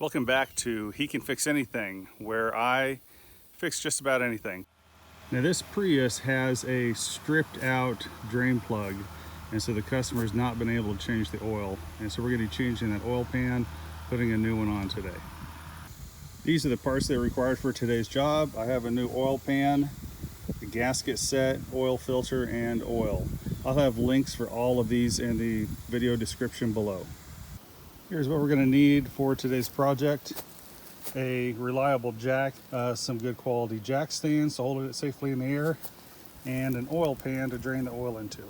Welcome back to He Can Fix Anything, where I fix just about anything. Now this Prius has a stripped out drain plug, and so the customer's not been able to change the oil. And so we're going to be changing that oil pan, putting a new one on today. These are the parts that are required for today's job. I have a new oil pan, a gasket set, oil filter, and oil. I'll have links for all of these in the video description below. Here's what we're going to need for today's project. A reliable jack, some good quality jack stands to hold it safely in the air, and an oil pan to drain the oil into.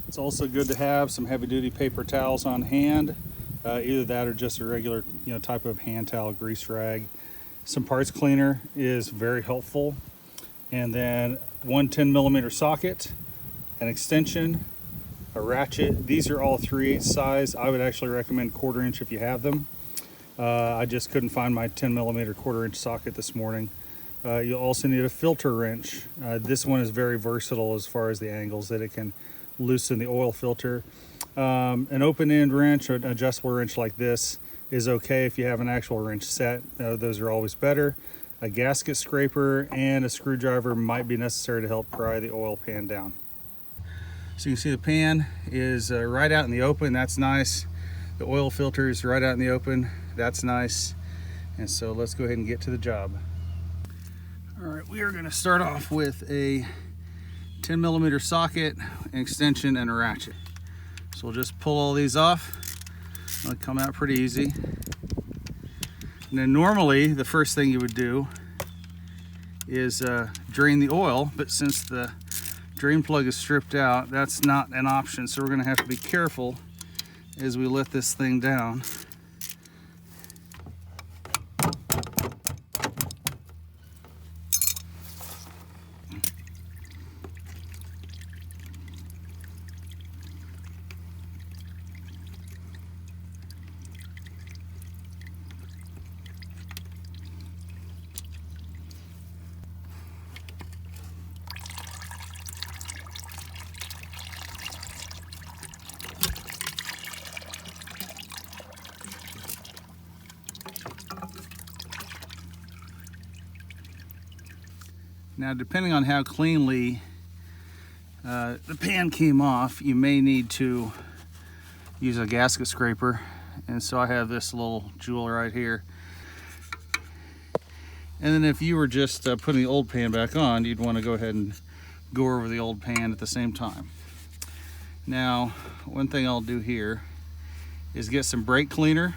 It's also good to have some heavy-duty paper towels on hand, either that or just a regular type of hand towel, grease rag. Some parts cleaner is very helpful, and then one 10mm socket, an extension, a ratchet. These are all 3/8 size. I would actually recommend 1/4 inch if you have them. I just couldn't find my 10mm 1/4 inch socket this morning. You'll also need a filter wrench. This one is very versatile as far as the angles that it can loosen the oil filter. An open end wrench or an adjustable wrench like this is okay if you have an actual wrench set. Those are always better. A gasket scraper and a screwdriver might be necessary to help pry the oil pan down. So you can see the pan is right out in the open. That's nice. The oil filter is right out in the open. That's nice. And so let's go ahead and get to the job. All right, we are going to start off with a 10mm socket, an extension, and a ratchet. So we'll just pull all these off. It'll come out pretty easy. And then normally the first thing you would do is drain the oil, but since the drain plug is stripped out, that's not an option. So we're going to have to be careful as we let this thing down. Now, depending on how cleanly the pan came off, you may need to use a gasket scraper. And so I have this little jewel right here. And then if you were just putting the old pan back on, you'd want to go ahead and go over the old pan at the same time. Now, one thing I'll do here is get some brake cleaner.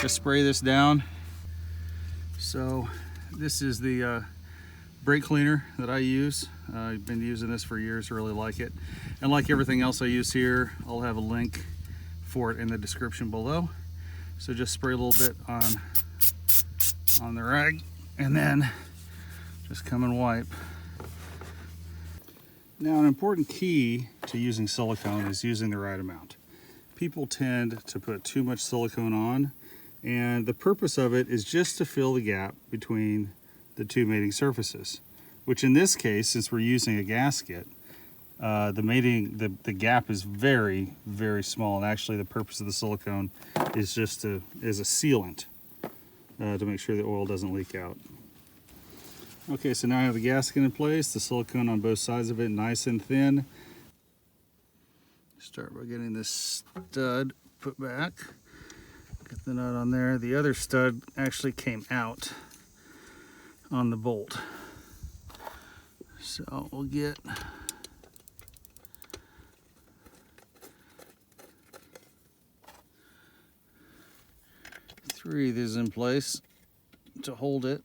Just spray this down. So this is the brake cleaner that I use. I've been using this for years, really like it. And like everything else I use here, I'll have a link for it in the description below. So just spray a little bit on the rag and then just come and wipe. Now, an important key to using silicone is using the right amount. People tend to put too much silicone on, and the purpose of it is just to fill the gap between the two mating surfaces, which in this case, since we're using a gasket, the gap is very, very small. And actually the purpose of the silicone is just as a sealant to make sure the oil doesn't leak out. Okay, so now I have the gasket in place, the silicone on both sides of it nice and thin. Start by getting this stud put back. Get the nut on there. The other stud actually came out on the bolt. So we'll get three of these in place to hold it.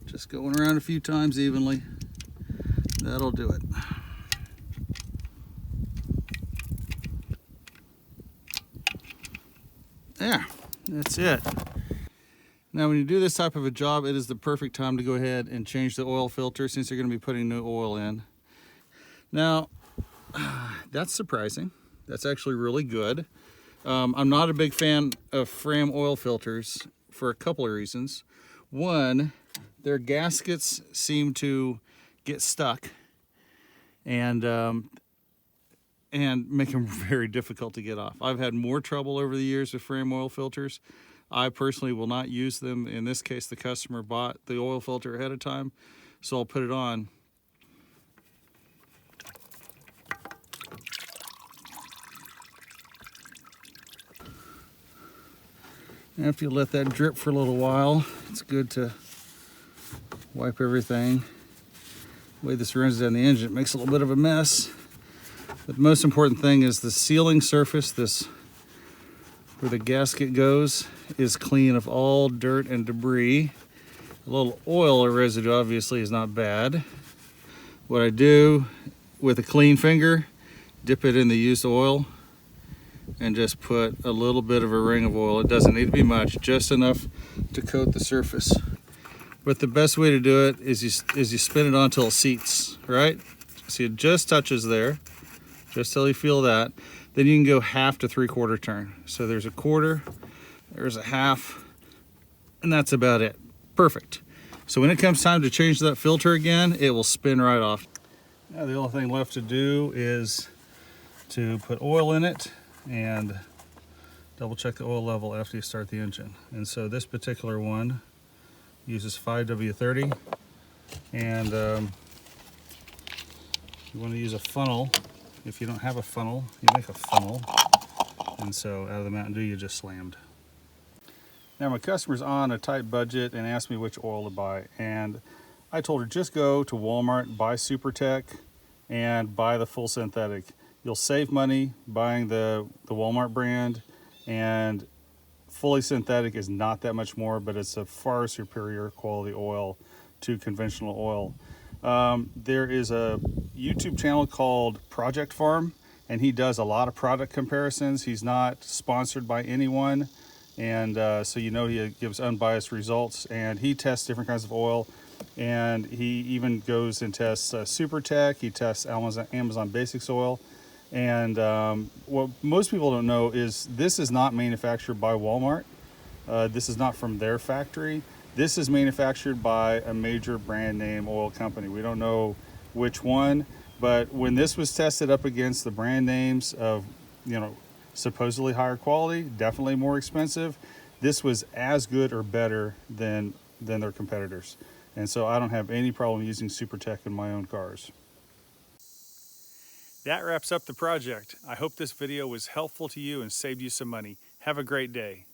Just going around a few times evenly. That'll do it. There, that's it. Now when you do this type of a job, it is the perfect time to go ahead and change the oil filter since you're going to be putting new oil in. Now, that's surprising. That's actually really good. I'm not a big fan of Fram oil filters for a couple of reasons. One, their gaskets seem to get stuck and make them very difficult to get off. I've had more trouble over the years with Fram oil filters. I personally will not use them. In this case, the customer bought the oil filter ahead of time, so I'll put it on. After you let that drip for a little while, it's good to wipe everything. The way this runs down the engine, it makes a little bit of a mess. But the most important thing is the sealing surface, this where the gasket goes, is clean of all dirt and debris. A little oil or residue obviously is not bad. What I do with a clean finger, dip it in the used oil and just put a little bit of a ring of oil. It doesn't need to be much, just enough to coat the surface. But the best way to do it is you spin it on until it seats, right? See, it just touches there, just till you feel that. Then you can go half to 3/4 turn. So there's a quarter, there's a half, and that's about it. Perfect. So when it comes time to change that filter again, it will spin right off. Now the only thing left to do is to put oil in it and double check the oil level after you start the engine. And so this particular one uses 5W30, and you want to use a funnel. If you don't have a funnel, you make a funnel. And so out of the Mountain Dew you just slammed. Now my customer's on a tight budget and asked me which oil to buy. And I told her just go to Walmart, buy SuperTech, and buy the full synthetic. You'll save money buying the Walmart brand, and fully synthetic is not that much more, but it's a far superior quality oil to conventional oil. There is a YouTube channel called Project Farm, and he does a lot of product comparisons. He's not sponsored by anyone, and so you know he gives unbiased results, and he tests different kinds of oil, and he even goes and tests SuperTech. He tests Amazon Basics oil. And what most people don't know is this is not manufactured by Walmart. This is not from their factory. This is manufactured by a major brand name oil company. We don't know which one, but when this was tested up against the brand names of, you know, supposedly higher quality, definitely more expensive, this was as good or better than their competitors. And so I don't have any problem using SuperTech in my own cars. That wraps up the project. I hope this video was helpful to you and saved you some money. Have a great day.